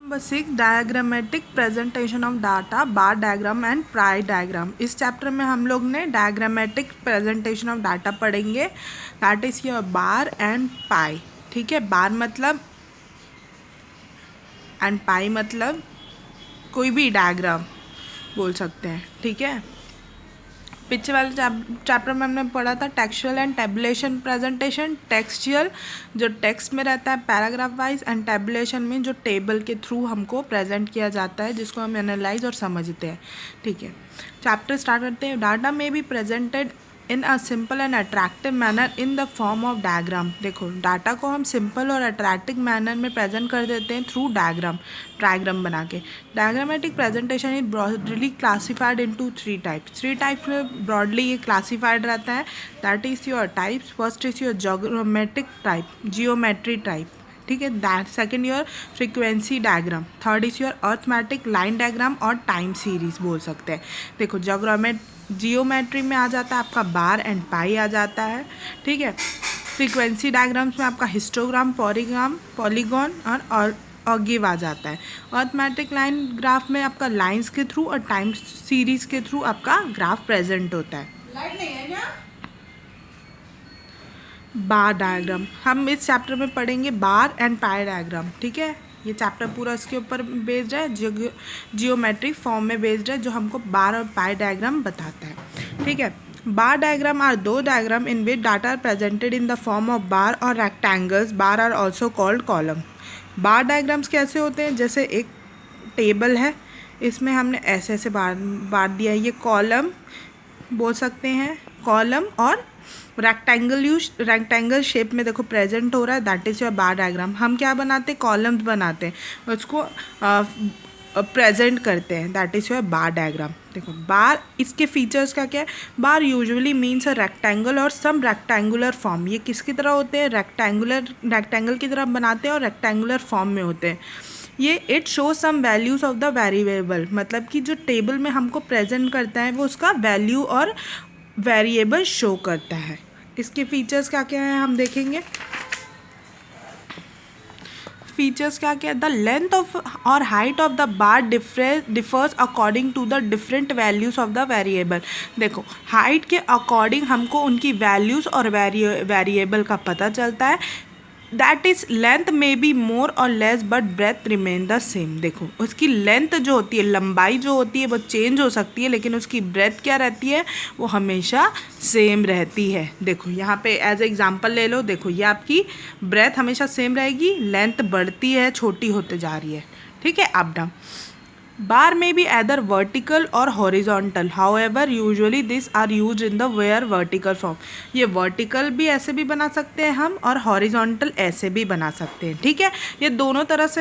Number 6 diagrammatic presentation of data, bar diagram and pi diagram. इस chapter में हम लोग ने डायग्रामेटिक प्रेजेंटेशन ऑफ डाटा पढ़ेंगे, that is your bar and pi. ठीक है, बार मतलब एंड पाई मतलब कोई भी डायग्राम बोल सकते हैं। ठीक है, पिछले वाले चैप्टर में हमने पढ़ा था textual and tabulation presentation. Textual जो टेक्स्ट में रहता है पैराग्राफ वाइज, एंड टेबुलेशन में जो टेबल के थ्रू हमको प्रेजेंट किया जाता है, जिसको हम एनालाइज और समझते हैं। ठीक है, चैप्टर स्टार्ट करते हैं। डाटा में be presented in a simple and attractive manner in the form of diagram. देखो, डाटा को हम सिंपल और अट्रैक्टिव मैनर में प्रेजेंट कर देते हैं थ्रू डायग्राम बना के। Diagrammatic presentation is broadly classified into three types में ब्रॉडली ये क्लासिफाइड रहता है। That is your types. First is your geometry type. ठीक है, that second your frequency diagram. Third is your arithmetic line diagram और time series बोल सकते हैं। देखो, जियोमेट्री में आ जाता है आपका बार एंड पाई आ जाता है। ठीक है, फ्रीक्वेंसी डायग्राम्स में आपका हिस्टोग्राम, पॉलीगॉन और ऑगिव आ जाता है। अर्थमेटिक लाइन ग्राफ में आपका लाइंस के थ्रू और टाइम सीरीज के थ्रू आपका ग्राफ प्रेजेंट होता है। लाइट नहीं है क्या? बार डायग्राम हम इस चैप्टर में पढ़ेंगे, बार एंड पाई डायग्राम। ठीक है, ये चैप्टर पूरा इसके ऊपर बेस्ड है, जियोमेट्रिक फॉर्म में बेस्ड है, जो हमको बार और पाई डायग्राम बताता है। ठीक है, बार डायग्राम आर दो diagram in which data are presented in the form of bar और rectangles. Bar are also called column. Bar diagrams कैसे होते हैं? जैसे एक टेबल है, इसमें हमने ऐसे ऐसे बार दिया है, ये कॉलम बोल सकते हैं। कॉलम और रेक्टेंगल शेप में देखो प्रेजेंट हो रहा है, that is your bar diagram. हम क्या बनाते हैं? कॉलम्स बनाते हैं, उसको प्रेजेंट करते हैं, that is your bar diagram. देखो, बार इसके फीचर्स का क्या है? बार यूजुअली मीन्स अ रेक्टेंगल और सम रेक्टेंगुलर फॉर्म। ये किसकी तरह होते हैं? रेक्टेंगल की तरह बनाते हैं और रेक्टेंगुलर फॉर्म में होते हैं। ये it show some values of the variable, मतलब कि जो टेबल में हमको प्रेजेंट करता है वो उसका वैल्यू और वेरिएबल शो करता है। इसके फीचर्स क्या क्या हैं हम देखेंगे। फीचर्स क्या क्या है? द लेंथ ऑफ और height of the bar differs according to the different values of the variable. देखो, हाइट के अकॉर्डिंग हमको उनकी वैल्यूज़ और वेरिएबल का पता चलता है। That is length may be more और less but breadth remain the same. देखो, उसकी लेंथ जो होती है, लंबाई जो होती है, वो चेंज हो सकती है, लेकिन उसकी ब्रेथ क्या रहती है? वो हमेशा सेम रहती है। देखो, यहाँ पे एज एग्जांपल ले लो। देखो, ये आपकी ब्रेथ हमेशा सेम रहेगी, लेंथ बढ़ती है, छोटी होते जा रही है। ठीक है, अप डाउन। बार में बी either वर्टिकल और horizontal, however usually this are use in the where vertical form. ये वर्टिकल भी ऐसे भी बना सकते हैं हम, और हॉरिजॉन्टल ऐसे भी बना सकते हैं। ठीक है, ये दोनों तरह से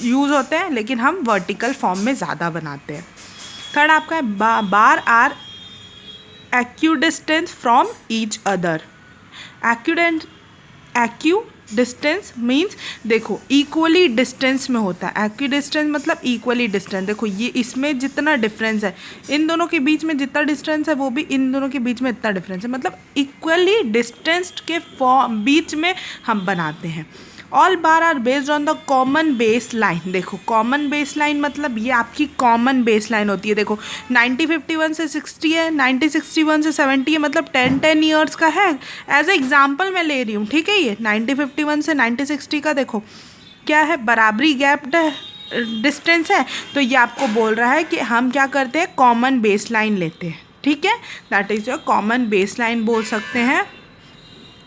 यूज़ होते हैं, लेकिन हम वर्टिकल फॉर्म में ज़्यादा बनाते हैं। थर्ड आपका है bar are equidistance from each other. Equidistance means, देखो, इक्वली डिस्टेंस में होता है। एक्यूडिस्टेंस मतलब इक्वली डिस्टेंस। देखो, ये इसमें जितना डिफरेंस है, इन दोनों के बीच में जितना डिस्टेंस है, वो भी इन दोनों के बीच में इतना डिफरेंस है, मतलब इक्वली डिस्टेंस के बीच में हम बनाते हैं। All bar are based on the common base line. देखो, कॉमन बेस लाइन मतलब ये आपकी कॉमन बेस लाइन होती है। देखो, 9051 से 60 है, 9061 से 70 है, मतलब 10 ईयर्स का है। एज ए एग्जाम्पल मैं ले रही हूँ। ठीक है, ये 9051 से 9060 का देखो क्या है, बराबरी गैप डिस्टेंस है। तो ये आपको बोल रहा है कि हम क्या करते हैं? कॉमन बेस लाइन लेते हैं। ठीक है, that is your common base line बोल सकते हैं।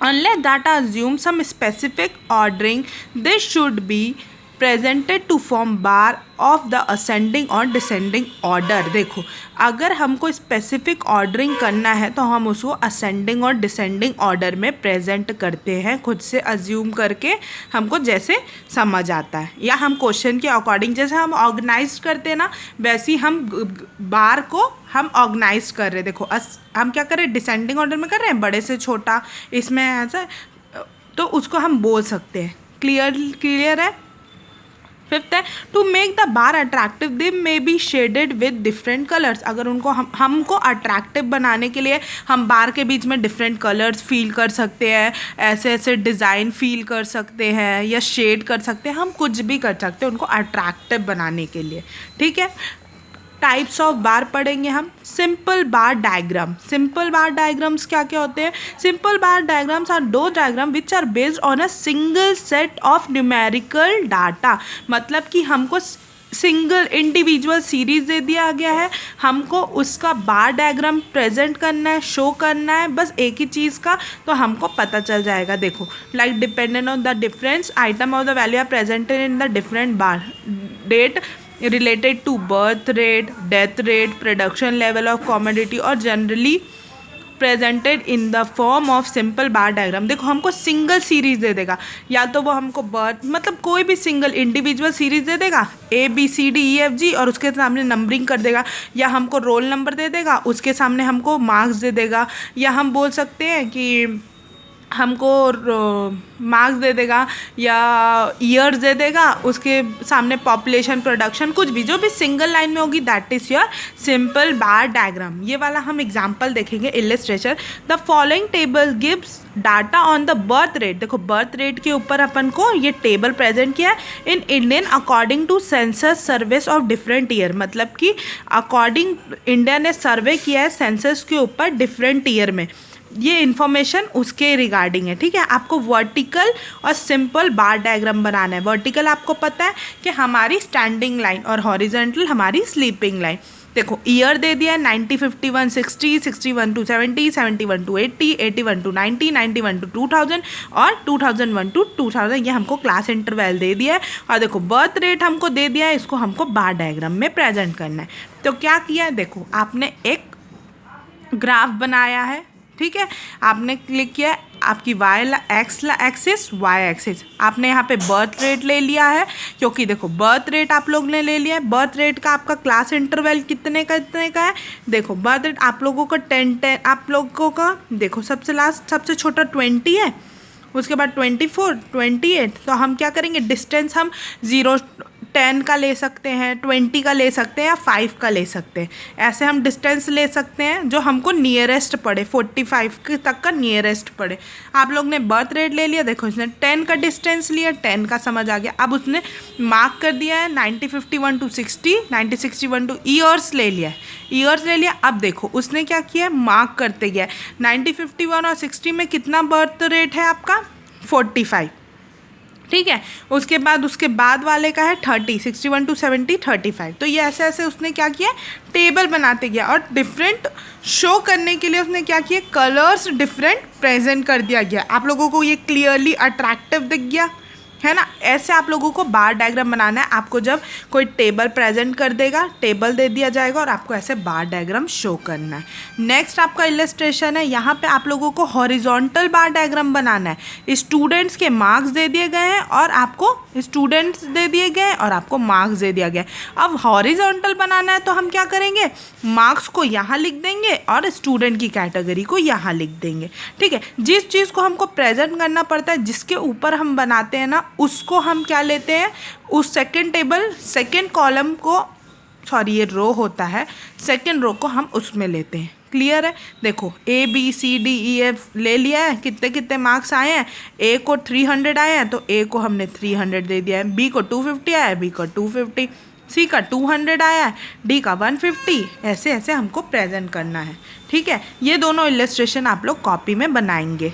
Unless data assumes some specific ordering, this should be presented to form bar of the ascending or descending order। देखो, अगर हमको स्पेसिफिक ऑर्डरिंग करना है तो हम उसको असेंडिंग और डिसेंडिंग ऑर्डर में प्रेजेंट करते हैं, खुद से अज्यूम करके हमको जैसे समझ आता है, या हम क्वेश्चन के अकॉर्डिंग जैसे हम ऑर्गेनाइज करते हैं ना, वैसे ही हम बार को हम ऑर्गेनाइज कर रहे हैं। देखो, हम क्या कर रहे हैं? डिसेंडिंग ऑर्डर में कर रहे हैं, बड़े से छोटा, इसमें ऐसा, तो उसको हम बोल सकते हैं। क्लियर है? फिफ्थ है to make the bar attractive they may be shaded with different colours. अगर उनको हमको अट्रैक्टिव बनाने के लिए हम बार के बीच में डिफरेंट कलर्स फील कर सकते हैं, ऐसे ऐसे डिज़ाइन फील कर सकते हैं या शेड कर सकते हैं, हम कुछ भी कर सकते हैं उनको अट्रैक्टिव बनाने के लिए। ठीक है, टाइप्स ऑफ बार पढ़ेंगे हम। Simple bar diagram. Simple bar diagrams क्या क्या होते हैं? सिंपल बार डायग्राम्स आर दो diagram which are based on a single set of numerical data. मतलब कि हमको सिंगल इंडिविजुअल सीरीज दे दिया गया है, हमको उसका बार डायग्राम प्रेजेंट करना है, शो करना है, बस एक ही चीज़ का, तो हमको पता चल जाएगा। देखो, like dependent on the difference item of the value are presented in the different bar date related to birth rate, death rate, production level of commodity और generally presented in the form of simple bar diagram। देखो, हमको single series दे देगा, या तो वो हमको birth मतलब कोई भी सिंगल इंडिविजुअल सीरीज दे देगा ABCDEFG और उसके सामने नंबरिंग कर देगा, या हमको रोल नंबर दे देगा, उसके सामने हमको मार्क्स दे देगा, या हम बोल सकते हैं कि हमको मार्क्स दे देगा या ईयर्स दे देगा, उसके सामने पॉपुलेशन, प्रोडक्शन, कुछ भी जो भी सिंगल लाइन में होगी, that is your simple bar diagram. ये वाला हम एग्जांपल देखेंगे, illustration. The following table gives data on the birth rate. देखो, बर्थ रेट के ऊपर अपन को ये टेबल प्रेजेंट किया है in Indian according to census service of different year. मतलब कि अकॉर्डिंग इंडिया ने सर्वे किया है सेंसस के ऊपर डिफरेंट ईयर में, ये इन्फॉर्मेशन उसके रिगार्डिंग है। ठीक है, आपको वर्टिकल और सिंपल बार डायग्राम बनाना है। वर्टिकल आपको पता है कि हमारी स्टैंडिंग लाइन और हॉरिजॉन्टल हमारी स्लीपिंग लाइन। देखो, ईयर दे दिया है 90, 51, 60, 61 to 70, 71 to 80, 81 to 90, 91 to 2000 और 2001 to 2000। ये हमको क्लास इंटरवल दे दिया है। और देखो, बर्थ रेट हमको दे दिया है, इसको हमको बार डायग्राम में प्रेजेंट करना है। तो क्या किया है, देखो, आपने एक ग्राफ बनाया है। ठीक है, आपने क्लिक किया आपकी एक्सिस वाई एक्सिस, आपने यहाँ पे बर्थ रेट ले लिया है, क्योंकि देखो बर्थ रेट आप लोग ने ले लिया है। बर्थ रेट का आपका क्लास इंटरवल कितने का है? देखो, बर्थ रेट आप लोगों का 10 आप लोगों का देखो, सबसे लास्ट सबसे छोटा 20 है, उसके बाद 24, 28। तो हम क्या करेंगे, डिस्टेंस हम 0, 10 का ले सकते हैं, 20 का ले सकते हैं, या 5 का ले सकते हैं। ऐसे हम डिस्टेंस ले सकते हैं जो हमको नियरेस्ट पड़े, 45 तक का नियरेस्ट पड़े। आप लोग ने बर्थ रेट ले लिया, देखो इसने 10 का डिस्टेंस लिया, 10 का समझ आ गया। अब उसने मार्क कर दिया है 90, 51 to 60, 90, 61 to ईयर्स ले लिया है, ईयर्स ले लिया। अब देखो उसने क्या किया है, मार्क करते गया 90, 51 और 60 में कितना बर्थ रेट है आपका, 45। ठीक है, उसके बाद वाले का है 30, 61 to 70, 35। तो ये ऐसे ऐसे उसने क्या किया, टेबल बनाते गया, और डिफरेंट शो करने के लिए उसने क्या किया, कलर्स डिफरेंट प्रेजेंट कर दिया गया। आप लोगों को ये क्लियरली अट्रैक्टिव दिख गया है ना। ऐसे आप लोगों को बार डायग्राम बनाना है। आपको जब कोई टेबल प्रेजेंट कर देगा, टेबल दे दिया जाएगा और आपको ऐसे बार डायग्राम शो करना है। नेक्स्ट आपका इलस्ट्रेशन है, यहाँ पे आप लोगों को हॉरिजॉन्टल बार डायग्राम बनाना है। स्टूडेंट्स के मार्क्स दे दिए गए हैं और आपको स्टूडेंट्स दे दिए गए और आपको मार्क्स दे दिया गया। अब हॉरिजॉन्टल बनाना है तो हम क्या करेंगे, मार्क्स को यहाँ लिख देंगे और स्टूडेंट की कैटेगरी को यहाँ लिख देंगे। ठीक है, जिस चीज़ को हमको प्रेजेंट करना पड़ता है, जिसके ऊपर हम बनाते हैं ना, उसको हम क्या लेते हैं, उस सेकंड टेबल सेकंड कॉलम को, सॉरी ये रो होता है, सेकंड रो को हम उसमें लेते हैं। क्लियर है। देखो ABCDEF ले लिया है, कितने कितने मार्क्स आए हैं, A को 300 आए हैं तो A को हमने 300 दे दिया है, B को 250 आया है, B को 250, C का 200 आया है, D का 150। ऐसे ऐसे हमको प्रेजेंट करना है। ठीक है, ये दोनों इलस्ट्रेशन आप लोग कॉपी में बनाएंगे।